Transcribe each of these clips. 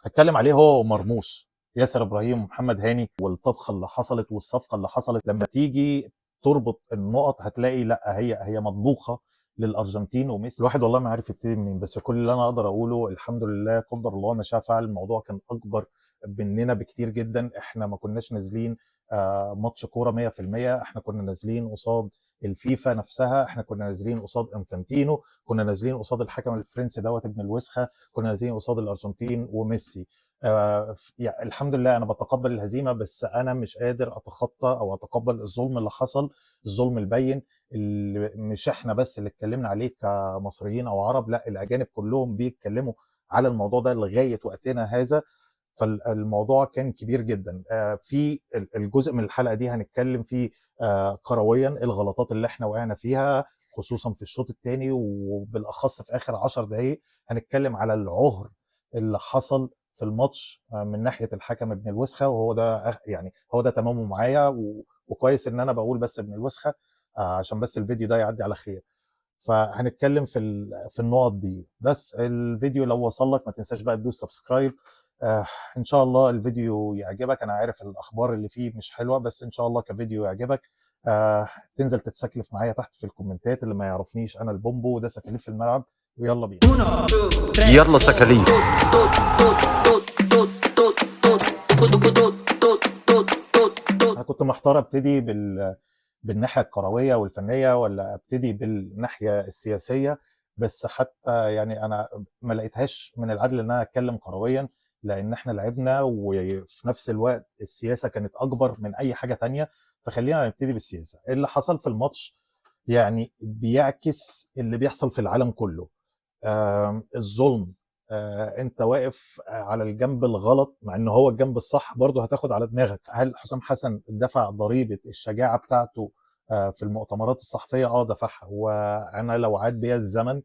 هتكلم عليه هو ومرموش، ياسر ابراهيم ومحمد هاني، والطبخه اللي حصلت والصفقه اللي حصلت. لما تيجي تربط النقط هتلاقي لا، هي مطبوخه للارجنتين وميسي. الواحد والله ما عارف يبتدي منين، بس كل اللي انا اقدر اقوله الحمد لله، قدر الله ما شاء فعل. الموضوع كان اكبر مننا بكتير جدا. احنا ما كناش نازلين ماتش كوره 100%، احنا كنا نازلين قصاد الفيفا نفسها، احنا كنا نازلين قصاد انفانتينو، كنا نازلين قصاد الحكم الفرنسي دوت ابن الوسخه، كنا نازلين قصاد الارجنتين وميسي. يعني الحمد لله انا بتقبل الهزيمه، بس انا مش قادر اتخطى او اتقبل الظلم اللي حصل، الظلم البين اللي مش احنا بس اللي اتكلمنا عليه كمصريين او عرب، لا الاجانب كلهم بيتكلموا على الموضوع ده لغايه وقتنا هذا. فالموضوع كان كبير جدا. في الجزء من الحلقه دي هنتكلم فيه كرويا الغلطات اللي احنا وقعنا فيها، خصوصا في الشوط الثاني، وبالاخص في اخر 10 دقائق هنتكلم على العهر اللي حصل في الماتش من ناحيه الحكم ابن الوسخه. وهو ده يعني هو ده تمامه معايا، وكويس ان انا بقول بس ابن الوسخه عشان بس الفيديو ده يعدي على خير. فهنتكلم في النقط دي. بس الفيديو لو وصل لك ما تنساش بقى تدوس سبسكرايب. ان شاء الله الفيديو يعجبك. انا عارف الاخبار اللي فيه مش حلوه، بس ان شاء الله كفيديو يعجبك. تنزل تتسكلف معايا تحت في الكومنتات. اللي ما يعرفنيش انا البومبو، ده سكاليف في الملعب، ويلا بينا. يلا سكاليف. انا كنت محتار ابتدي بالناحيه الكرويه والفنيه ولا ابتدي بالناحيه السياسيه، بس حتى يعني انا ما لقيتهاش من العدل ان انا اتكلم كرويا، لان احنا لعبنا وفي نفس الوقت السياسه كانت اكبر من اي حاجه تانية. فخلينا نبتدي بالسياسه. اللي حصل في الماتش يعني بيعكس اللي بيحصل في العالم كله. الظلم. انت واقف على الجنب الغلط مع ان هو الجنب الصح، برضه هتاخد على دماغك. هل حسام حسن دفع ضريبة الشجاعة بتاعته في المؤتمرات الصحفية؟ دفعها. وانا لو عاد بيا الزمن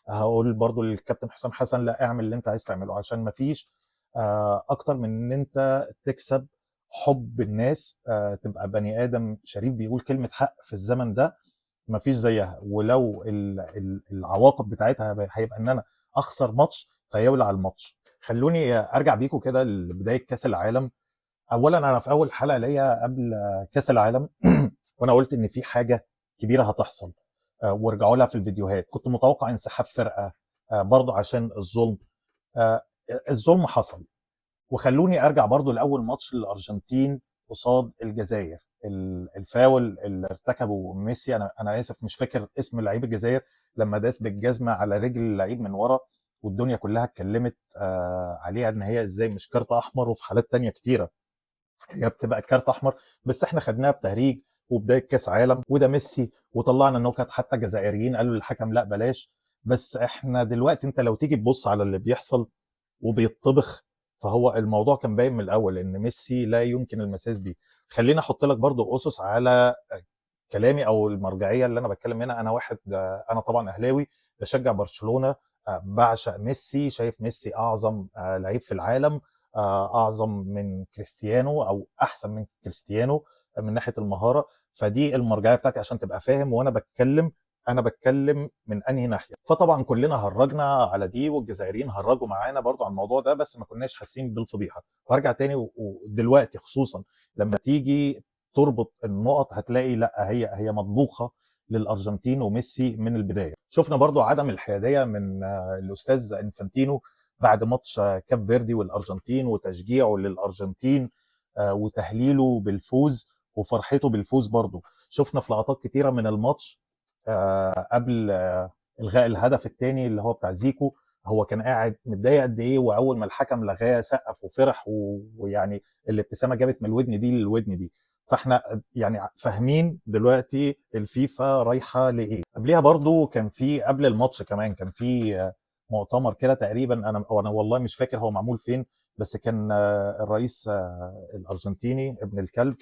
هقول برضه للكابتن حسام حسن لا، اعمل اللي انت عايز تعمله، عشان مفيش اكتر من ان انت تكسب حب الناس، تبقى بني ادم شريف بيقول كلمة حق في الزمن ده، مفيش زيها. ولو العواقب بتاعتها هيبقى ان انا اخسر ماتش، فيولع الماتش. خلوني ارجع بيكم كده لبدايه كاس العالم. اولا انا في اول حلقه ليا قبل كاس العالم وانا قلت ان في حاجه كبيره هتحصل، وارجعوا لها في الفيديوهات. كنت متوقع انسحاب فرقه برضو عشان الظلم. الظلم حصل. وخلوني ارجع برضو لاول ماتش للارجنتين قصاد الجزائر. الفاول اللي ارتكبه ميسي، انا اسف مش فاكر اسم لعيب الجزائر، لما داس بالجزمه على رجل اللعيب من ورا، والدنيا كلها اتكلمت عليها ان هي ازاي مش كارت احمر، وفي حالات تانية كتيره هي بتبقى كارت احمر. بس احنا خدناها بتهريج وبدايه كاس عالم، وده ميسي، وطلعنا النكت. حتى جزائريين قالوا للحكم لا بلاش. بس احنا دلوقتي انت لو تيجي تبص على اللي بيحصل وبيطبخ، فهو الموضوع كان باين من الاول ان ميسي لا يمكن المساس بيه. خليني احط لك برضو اسس على كلامي او المرجعيه اللي انا بتكلم منها. انا واحد انا طبعا اهلاوي، بشجع برشلونه، بعشق ميسي، شايف ميسي اعظم لعيب في العالم، اعظم من كريستيانو او احسن من كريستيانو من ناحيه المهاره. فدي المرجعيه بتاعتي عشان تبقى فاهم وانا بتكلم انا بتكلم من انهي ناحيه. فطبعا كلنا هرجنا على دي، والجزائريين هرجوا معانا برضو على الموضوع ده، بس ما كناش حاسين بالفضيحه. وارجع تاني ودلوقتي خصوصا لما تيجي تربط النقط هتلاقي لا، هي مطبوخه للارجنتين وميسي من البدايه. شفنا برضو عدم الحياديه من الاستاذ انفانتينو بعد ماتش كاب فيردي والارجنتين، وتشجيعه للارجنتين وتهليله بالفوز وفرحته بالفوز. برضو شفنا في لقطات كتيره من الماتش قبل الغاء الهدف الثاني اللي هو بتاع زيكو، هو كان قاعد متضايق قد ايه، واول ما الحكم لغاه سقف وفرح، ويعني الابتسامه جابت من الودن دي للودن دي. فاحنا يعني فاهمين دلوقتي الفيفا رايحه لايه. قبليها برضو كان في قبل الماتش كمان كان في مؤتمر كده تقريبا، انا والله مش فاكر هو معمول فين، بس كان الرئيس الارجنتيني ابن الكلب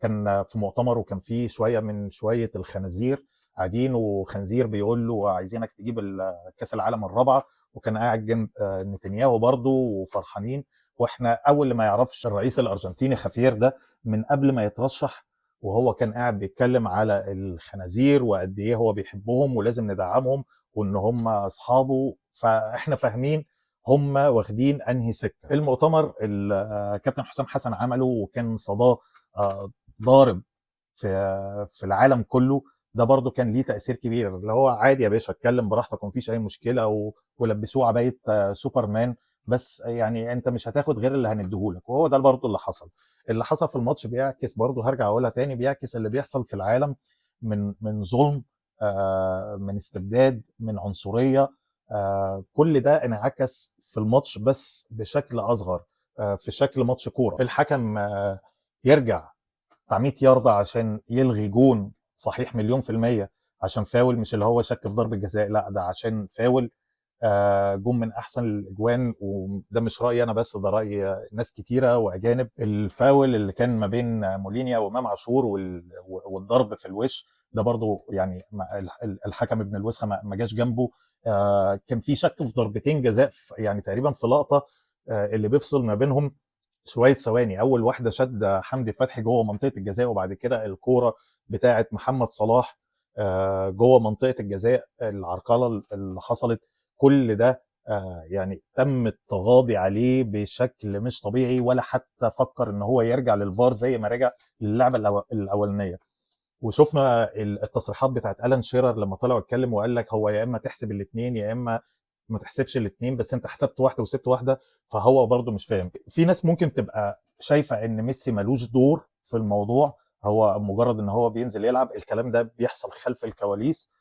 كان في مؤتمر، وكان فيه شويه الخنازير قاعدين، وخنزير بيقول له عايزينك تجيب كاس العالم الرابعه، وكان قاعد جنب نتنياهو برضه وفرحانين. واحنا اول ما يعرفش الرئيس الارجنتيني خافير ده من قبل ما يترشح، وهو كان قاعد بيتكلم على الخنازير وقد ايه هو بيحبهم ولازم ندعمهم وان هم اصحابه. فاحنا فاهمين هم واخدين انهي سكه. المؤتمر كابتن حسام حسن عمله وكان صداه ضارب في العالم كله، ده برضو كان ليه تاثير كبير، اللي هو عادي يا باشا اتكلم براحتك ومفيش اي مشكله، ولبسوه عبايه سوبرمان، بس يعني انت مش هتاخد غير اللي هنديهولك. وهو ده برضو اللي حصل في الماتش بيعكس، برضو هرجع اقولها تاني، بيعكس اللي بيحصل في العالم من ظلم، من استبداد، من عنصريه. كل ده انعكس في الماتش بس بشكل اصغر، في شكل ماتش كوره. الحكم يرجع بتاع 100 ياردة عشان يلغي جون صحيح مليون في المية، عشان فاول، مش اللي هو شك في ضربة جزاء، لا ده عشان فاول. جون من احسن الاجوان، وده مش رايي انا بس، ده راي ناس كتيره واجانب. الفاول اللي كان ما بين مولينيا وامام عاشور والضرب في الوش ده برضو يعني الحكم ابن الوسخه ما جاش جنبه. كان في شك في ضربتين جزاء يعني تقريبا في لقطه اللي بيفصل ما بينهم شويه ثواني. اول واحده شد حمدي فتحي جوه منطقه الجزاء، وبعد كده الكوره بتاعه محمد صلاح جوه منطقه الجزاء، العرقله اللي حصلت. كل ده يعني تم التغاضي عليه بشكل مش طبيعي، ولا حتى فكر ان هو يرجع للفار زي ما رجع للعبه الاولانيه. وشفنا التصريحات بتاعت الان شيرر لما طلع واتكلم وقال لك هو يا اما تحسب الاثنين يا اما ما تحسبش الاثنين، بس انت حسبت واحده وسبت واحده. فهو برضه مش فاهم. في ناس ممكن تبقى شايفه ان ميسي ملوش دور في الموضوع، هو مجرد ان هو بينزل يلعب، الكلام ده بيحصل خلف الكواليس.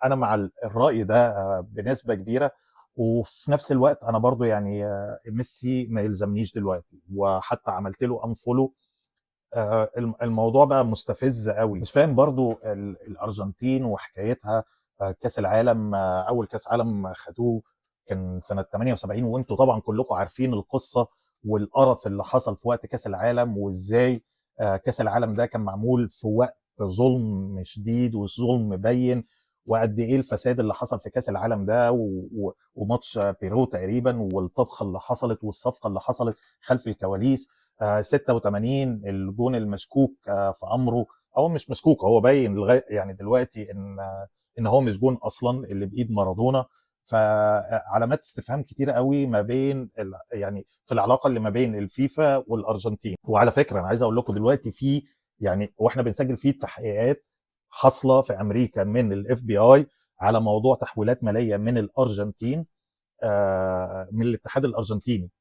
انا مع الراي ده بنسبه كبيره. وفي نفس الوقت انا برضو يعني ميسي ما يلزمنيش دلوقتي، وحتى عملت له انفولو. الموضوع بقى مستفز قوي، مش فاهم برضو الارجنتين وحكايتها. كاس العالم، اول كاس عالم خدوه كان سنه 78، وانتوا طبعا كلكم عارفين القصه والقرف اللي حصل في وقت كاس العالم، وازاي كاس العالم ده كان معمول في وقت ظلم شديد وظلم مبين، وقد ايه الفساد اللي حصل في كاس العالم ده، وماتش بيرو تقريبا، والطبخه اللي حصلت والصفقه اللي حصلت خلف الكواليس. 86 الجون المشكوك في امره، او مش مشكوك، هو باين لغايه يعني دلوقتي ان هو مش جون اصلا اللي بايد مارادونا. فعلامات استفهام كتيره قوي ما بين يعني في العلاقه اللي ما بين الفيفا والارجنتين. وعلى فكره انا عايز اقول لكم دلوقتي في يعني واحنا بنسجل فيه تحقيقات حاصله في امريكا من الاف بي اي على موضوع تحويلات ماليه من الارجنتين، من الاتحاد الارجنتيني.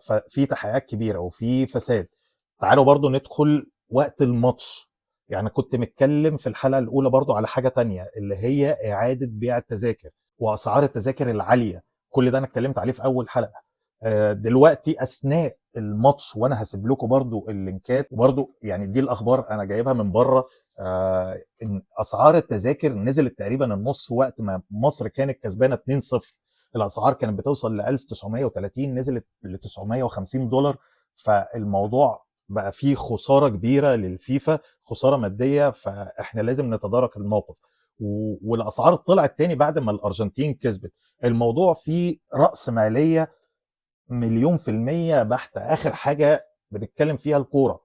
ففي تحقيقات كبيره وفي فساد. تعالوا برضو ندخل وقت الماتش. يعني كنت متكلم في الحلقه الاولى برضو على حاجه تانية، اللي هي اعاده بيع التذاكر واسعار التذاكر العاليه. كل ده انا اتكلمت عليه في اول حلقه. دلوقتي اثناء الماتش، وانا هسيب لكم برضو اللينكات، وبرضو يعني دي الاخبار انا جايبها من بره، ان اسعار التذاكر نزلت تقريبا النص وقت ما مصر كانت كسبانه 2-0. الاسعار كانت بتوصل ل 1930، نزلت ل $950. فالموضوع بقى فيه خساره كبيره للفيفا، خساره ماديه، فاحنا لازم نتدارك الموقف. والاسعار طلعت تاني بعد ما الارجنتين كسبت. الموضوع فيه راس ماليه مليون في المية بحتة. اخر حاجه بنتكلم فيها الكوره،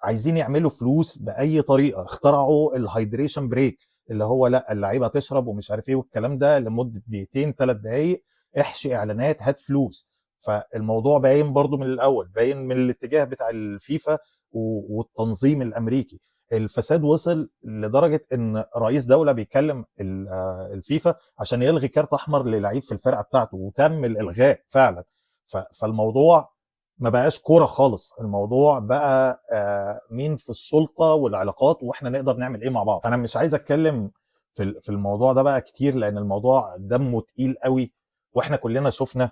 عايزين يعملوا فلوس باي طريقه. اخترعوا الهايدريشن بريك، اللي هو لا اللعيبه تشرب ومش عارف ايه والكلام ده لمده دقيقتين 3 دقائق، احشي اعلانات هات فلوس. فالموضوع باين برضو من الاول، باين من الاتجاه بتاع الفيفا والتنظيم الامريكي. الفساد وصل لدرجه ان رئيس دوله بيكلم الفيفا عشان يلغي كارت احمر للعيب في الفرقه بتاعته، وتم الالغاء فعلا. فالموضوع ما بقاش كوره خالص، الموضوع بقى مين في السلطه والعلاقات، واحنا نقدر نعمل ايه مع بعض. انا مش عايز اتكلم في الموضوع ده بقى كتير، لان الموضوع دمه تقيل قوي، واحنا كلنا شفنا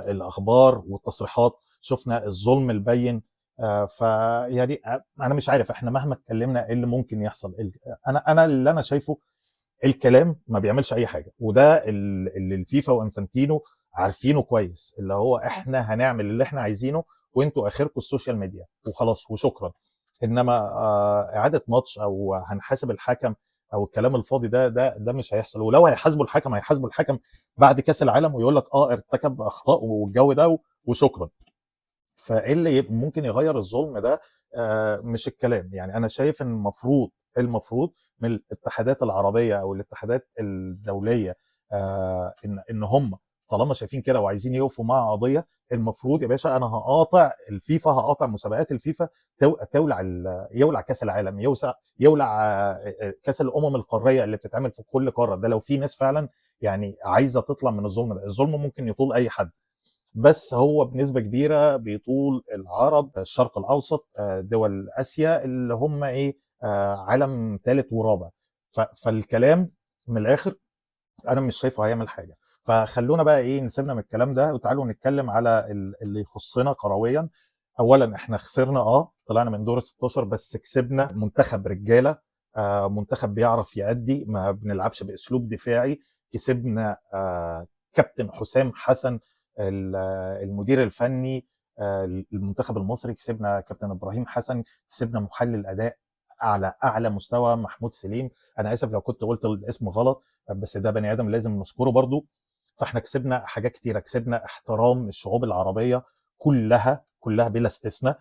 الاخبار والتصريحات، شفنا الظلم البين. فيعني انا مش عارف احنا مهما اتكلمنا ايه اللي ممكن يحصل. انا اللي انا شايفه الكلام ما بيعملش اي حاجه، وده اللي الفيفا وانفانتينو عارفينه كويس، اللي هو احنا هنعمل اللي احنا عايزينه وانتوا اخركم السوشيال ميديا وخلاص وشكرا. انما اعاده ماتش او هنحاسب الحكم او الكلام الفاضي ده مش هيحصل. ولو هيحاسبوا الحكم هيحاسبوا الحكم بعد كاس العالم ويقول لك ارتكب اخطاء والجو ده وشكرا. فايه اللي ممكن يغير الظلم ده؟ مش الكلام. يعني انا شايف ان المفروض من الاتحادات العربيه او الاتحادات الدوليه ان هم طالما شايفين كده وعايزين يقفوا مع قضيه، المفروض يا باشا انا هقاطع الفيفا، هقاطع مسابقات الفيفا، تولع يولع كاس العالم، يولع كاس الامم القاريه اللي بتتعمل في كل قاره. ده لو في ناس فعلا يعني عايزه تطلع من الظلم ده. الظلم ممكن يطول اي حد، بس هو بنسبه كبيره بيطول العرب، الشرق الاوسط، دول اسيا اللي هم ايه، عالم ثالث ورابع. فالكلام من الاخر انا مش شايفه هيعمل حاجه. فخلونا بقى ايه، نسيبنا من الكلام ده وتعالوا نتكلم على اللي يخصنا كرويا. اولا احنا خسرنا، طلعنا من دور ال 16 بس كسبنا منتخب رجاله، منتخب بيعرف يأدي، ما بنلعبش باسلوب دفاعي. كسبنا كابتن حسام حسن المدير الفني المنتخب المصري، كسبنا كابتن ابراهيم حسن، كسبنا محلل اداء على اعلى مستوى محمود سليم. انا اسف لو كنت قلت الاسم غلط، بس ده بني ادم لازم نذكره برضو. فاحنا كسبنا حاجات كتيره، كسبنا احترام الشعوب العربيه كلها بلا استثناء.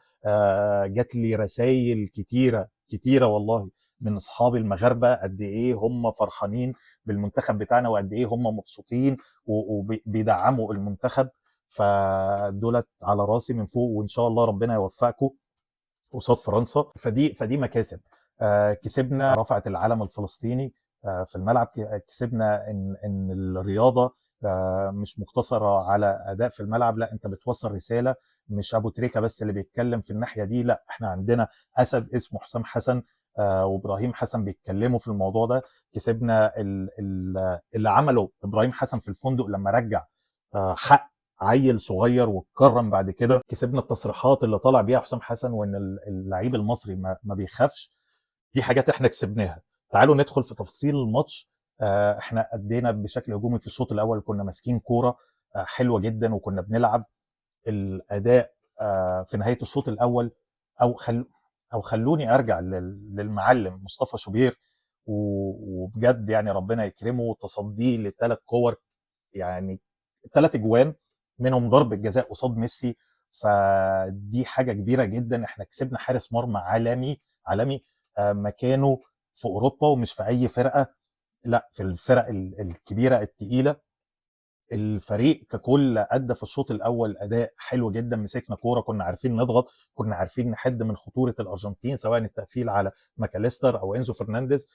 جات لي رسائل كتيره والله من اصحابي المغاربه قد ايه هم فرحانين بالمنتخب بتاعنا، وقد ايه هم مبسوطين وبيدعموا المنتخب. فدولت على راسي من فوق، وان شاء الله ربنا يوفقكم قصاد فرنسا. فدي مكاسب. كسبنا رفعت العلم الفلسطيني في الملعب. كسبنا ان الرياضه مش مقتصره على اداء في الملعب، لا انت بتوصل رساله. مش ابو تريكه بس اللي بيتكلم في الناحيه دي، لا احنا عندنا اسد اسمه حسام حسن وابراهيم حسن بيتكلموا في الموضوع ده. كسبنا اللي عمله ابراهيم حسن في الفندق لما رجع حق عيل صغير واتكرم بعد كده. كسبنا التصريحات اللي طالع بيها حسام حسن، وان اللعيب المصري ما بيخافش. دي حاجات احنا كسبناها. تعالوا ندخل في تفاصيل الماتش. احنا ادينا بشكل هجومي في الشوط الاول، كنا ماسكين كوره حلوه جدا وكنا بنلعب. الاداء في نهايه الشوط الاول، او خلوني ارجع للمعلم مصطفى شوبير، وبجد يعني ربنا يكرمه، تصديه لثلاث كور، يعني 3 اجوان منهم ضربه جزاء قصاد ميسي. فدي حاجه كبيره جدا. احنا كسبنا حارس مرمى عالمي مكانه في اوروبا ومش في اي فرقه، لا في الفرق الكبيره التقيله. الفريق ككل ادى في الشوط الاول اداء حلو جدا. مسكنا كوره، كنا عارفين نضغط، كنا عارفين نحد من خطوره الارجنتين، سواء التقفيل على ماكاليستر او انزو فرنانديز.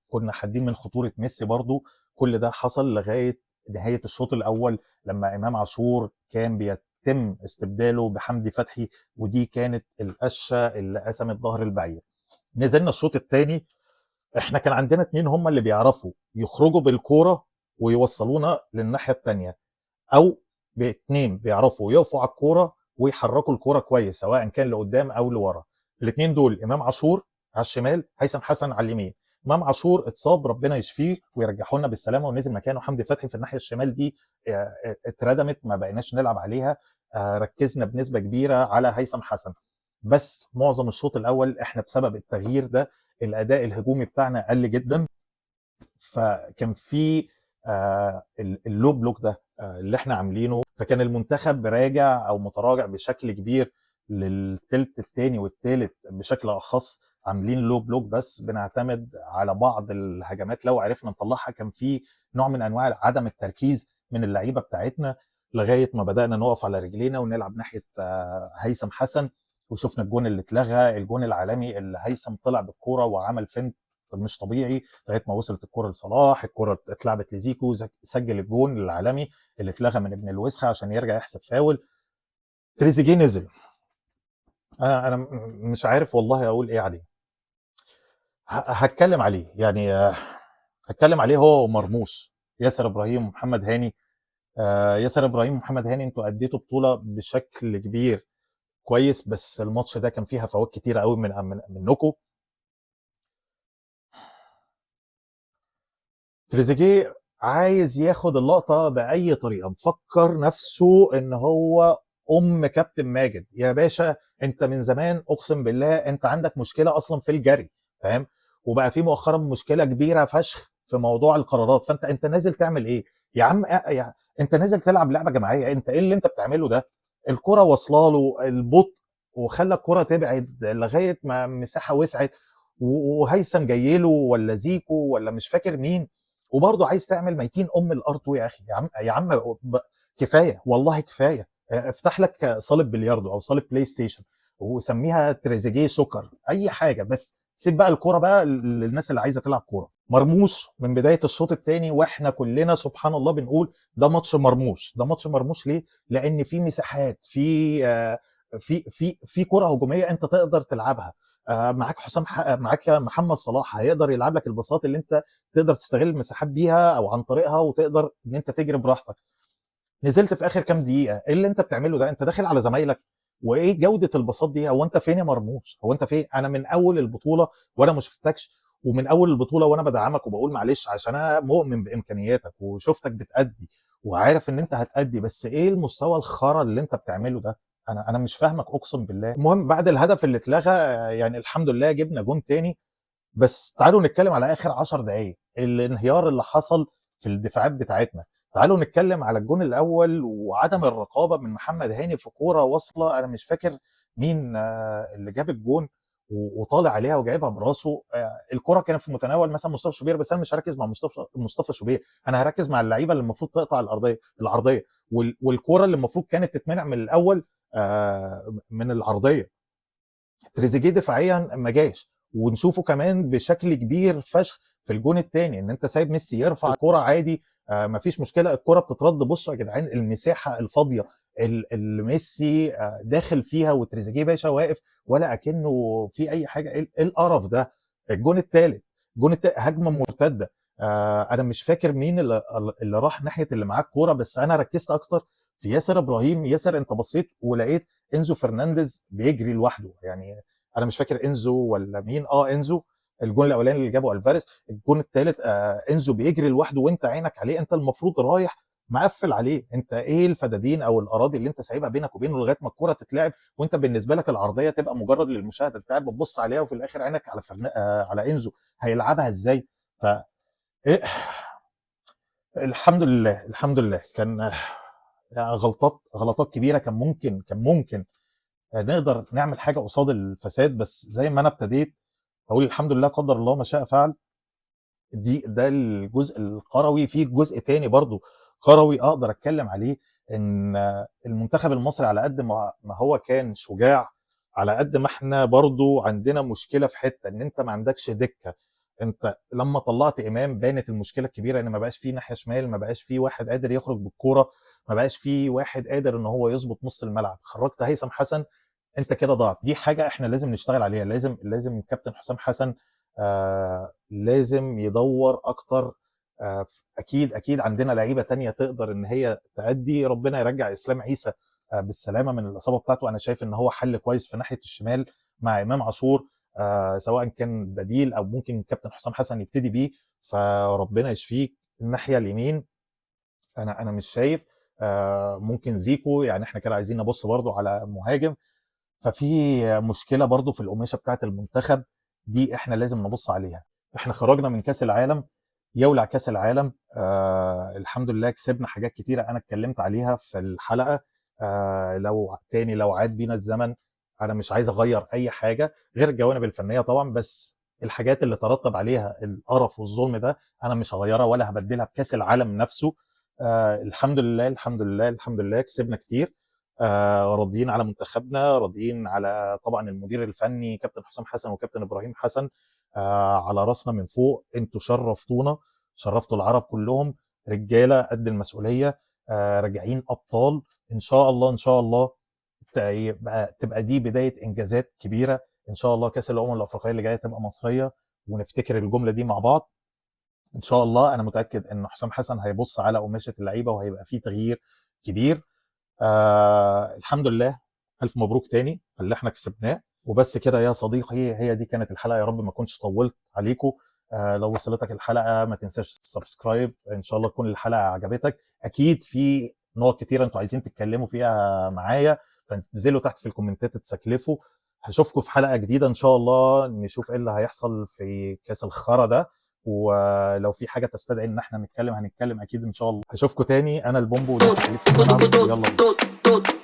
كنا حادين من خطوره ميسي برضو. كل ده حصل لغايه نهايه الشوط الاول لما امام عاشور كان بيتم استبداله بحمدي فتحي، ودي كانت القشه اللي قسمت ظهر البعير. نزلنا الشوط الثاني، احنا كان عندنا 2 هم اللي بيعرفوا يخرجوا بالكوره ويوصلونا للناحيه الثانيه، او 2 بيعرفوا يقفوا على الكوره ويحركوا الكوره كويس، سواء كان لقدام او لورا. الاثنين دول امام عاشور على الشمال، هيثم حسن على اليمين. امام عاشور اتصاب، ربنا يشفيه ويرجعه لنا بالسلامه، ونزل مكانه حمدي فتحي في الناحيه الشمال. دي اتردمت، ما بقيناش نلعب عليها. ركزنا بنسبه كبيره على هيثم حسن. بس معظم الشوط الاول احنا بسبب التغيير ده الاداء الهجومي بتاعنا قل جدا. فكان في اللو بلوك ده اللي احنا عاملينه، فكان المنتخب راجع او متراجع بشكل كبير للثلث الثاني والثالث بشكل اخص. عاملين لو بلوك بس بنعتمد على بعض الهجمات لو عرفنا نطلعها. كان في نوع من انواع عدم التركيز من اللعيبه بتاعتنا لغايه ما بدانا نقف على رجلينا ونلعب ناحيه هيثم حسن. وشفنا الجون اللي اتلغى، الجون العالمي اللي هيثم طلع بالكوره وعمل فنت مش طبيعي لغايه ما وصلت الكره لصلاح. الكره اتلعبت لزيكو، سجل الجون العالمي اللي اتلغى من ابن الوسخه عشان يرجع يحسب فاول. تريزيجيه نزل، انا مش عارف والله اقول ايه عليه. هتكلم عليه يعني، هتكلم عليه هو ومرموش، ياسر ابراهيم ومحمد هاني. ياسر ابراهيم ومحمد هاني، انتوا اديتوا بطوله بشكل كبير كويس، بس الماتش ده كان فيها فوات كتيره قوي منكم. تريزيجيه عايز ياخد اللقطه باي طريقه، مفكر نفسه ان هو كابتن ماجد. يا باشا انت من زمان اقسم بالله انت عندك مشكله اصلا في الجري، فاهم؟ وبقى في مؤخرا مشكله كبيره فشخ في موضوع القرارات. فانت نازل تعمل ايه يا عم؟ انت نازل تلعب لعبه جماعيه. انت ايه اللي انت بتعمله ده؟ الكره واصله له البطء وخلى الكره تبعد لغايه ما مساحه وسعت، وهيثم جاي له ولا زيكو ولا مش فاكر مين، وبرضه عايز تعمل ميتين الارض يا اخي. يا عم كفايه والله كفايه. افتح لك صاله بلياردو او صاله بلاي ستيشن وسميها تريزيجيه سكر، اي حاجه، بس سيب بقى الكوره بقى للناس اللي عايزه تلعب كوره. مرموش من بدايه الشوط الثاني واحنا كلنا سبحان الله بنقول ده ماتش مرموش. ده ماتش مرموش ليه؟ لان في مساحات، في كره هجوميه انت تقدر تلعبها. معاك معاك محمد صلاح هيقدر يلعب لك البساط اللي انت تقدر تستغل المساحات بيها او عن طريقها، وتقدر ان انت تجري براحتك. نزلت في اخر كام دقيقه، ايه اللي انت بتعمله ده؟ انت داخل على زمايلك، وايه جوده البساط دي؟ هو انت فين يا مرموش؟ هو انت فين؟ انا من اول البطوله وانا ما شفتكش، ومن اول البطوله وانا بدعمك وبقول معلش عشان انا مؤمن بامكانياتك وشفتك بتأدي وعارف ان انت هتأدي، بس ايه المستوى الخرا اللي انت بتعمله ده؟ انا مش فاهمك اقسم بالله. المهم بعد الهدف اللي اتلغى يعني الحمد لله جبنا جون تاني. بس تعالوا نتكلم على اخر 10 دقائق الانهيار اللي حصل في الدفاعات بتاعتنا. تعالوا نتكلم على الجون الاول وعدم الرقابه من محمد هاني في كوره واصله، انا مش فاكر مين اللي جاب الجون وطالع عليها وجايبها براسه. الكره كانت في متناول مثلا مصطفى شوبير، بس انا مش هركز مع مصطفى شوبير، انا هركز مع اللعيبه اللي المفروض تقطع العرضيه والكره اللي المفروض كانت تتمنع من الاول من العرضيه. تريزيجيه دفاعيا ما جاش، ونشوفه كمان بشكل كبير فشخ في الجون الثاني ان انت سايب ميسي يرفع الكره عادي. مفيش مشكله، الكره بتترد. بصوا يا جدعان المساحه الفاضيه اللي ميسي داخل فيها وتريزيجيه باشا واقف ولا اكنه في اي حاجه. ايه القرف ده؟ الجون الثالث، هجمه مرتده. انا مش فاكر مين اللي راح ناحيه اللي معاه الكوره، بس انا ركزت اكتر في ياسر ابراهيم. ياسر انت بصيت ولقيت انزو فرنانديز بيجري لوحده، يعني انا مش فاكر انزو ولا مين. انزو الجون الاولاني اللي جابه الفاريز، الجون الثالث انزو بيجري لوحده وانت عينك عليه، انت المفروض رايح مقفل عليه. انت ايه الفدادين او الاراضي اللي انت سايبها بينك وبينه لغايه ما الكوره تتلعب، وانت بالنسبه لك العرضيه تبقى مجرد للمشاهده، انت قاعد بتبص عليها وفي الاخر عينك على على انزو هيلعبها ازاي؟ ف إيه؟ الحمد لله الحمد لله. كان يعني غلطات كبيره، كان ممكن نقدر نعمل حاجه قصاد الفساد، بس زي ما انا ابتديت اقول الحمد لله قدر الله ما شاء فعل. ده الجزء القروي. في جزء تاني برضو قروي اقدر اتكلم عليه، ان المنتخب المصري على قد ما هو كان شجاع، على قد ما احنا برضو عندنا مشكله في حته ان انت ما عندكش دكه. انت لما طلعت امام بانت المشكله الكبيره، ان ما بقاش فيه ناحيه شمال، ما بقاش فيه واحد قادر يخرج بالكوره، ما بقاش فيه واحد قادر ان هو يظبط نص الملعب. خرجت هيثم حسن، انت كده ضاعت. دي حاجه احنا لازم نشتغل عليها. لازم كابتن حسام حسن لازم يدور اكتر. اكيد عندنا لعيبه تانية تقدر ان هي تأدي. ربنا يرجع اسلام عيسى بالسلامه من الاصابه بتاعته. انا شايف ان هو حل كويس في ناحيه الشمال مع امام عاشور، سواء كان بديل او ممكن كابتن حسام حسن يبتدي بيه، فربنا يشفيك. الناحيه اليمين انا مش شايف. ممكن زيكو، يعني احنا كده عايزين نبص برضو على مهاجم. ففي مشكله برضو في القماشه بتاعه المنتخب دي، احنا لازم نبص عليها. احنا خرجنا من كاس العالم، يولع كاس العالم. الحمد لله كسبنا حاجات كتيره انا اتكلمت عليها في الحلقه. لو عاد بينا الزمن، انا مش عايز اغير اي حاجه غير الجوانب الفنيه طبعا، بس الحاجات اللي ترتب عليها القرف والظلم ده انا مش هغيرها ولا هبدلها بكاس العالم نفسه. الحمد لله الحمد لله الحمد لله كسبنا كتير. راضيين على منتخبنا، راضيين على طبعا المدير الفني كابتن حسام حسن وكابتن ابراهيم حسن. على راسنا من فوق، انتوا شرفتونا، شرفتوا العرب كلهم. رجاله قد المسؤوليه، راجعين ابطال ان شاء الله. ان شاء الله تبقى دي بدايه انجازات كبيره. ان شاء الله كاس الامم الافريقيه اللي جايه تبقى مصريه، ونفتكر الجمله دي مع بعض ان شاء الله. انا متاكد ان حسام حسن هيبص على قماشه اللعيبه وهيبقى فيه تغيير كبير. الحمد لله، الف مبروك تاني على اللي احنا كسبناه. وبس كده يا صديقي، هي دي كانت الحلقه. يا رب ما كنتش طولت عليكم. لو وصلتك الحلقه ما تنساش تسبسكرايب، ان شاء الله تكون الحلقه عجبتك. اكيد في نقط كتيره انتوا عايزين تتكلموا فيها معايا، فانزلوا تحت في الكومنتات تسكلفوا. هشوفكم في حلقه جديده ان شاء الله، نشوف ايه اللي هيحصل في كاس الخرا ده. ولو في حاجه تستدعي ان احنا نتكلم هنتكلم اكيد ان شاء الله. هشوفكم تاني. انا البومبو وده سكليف في الملعب، يلا بينا.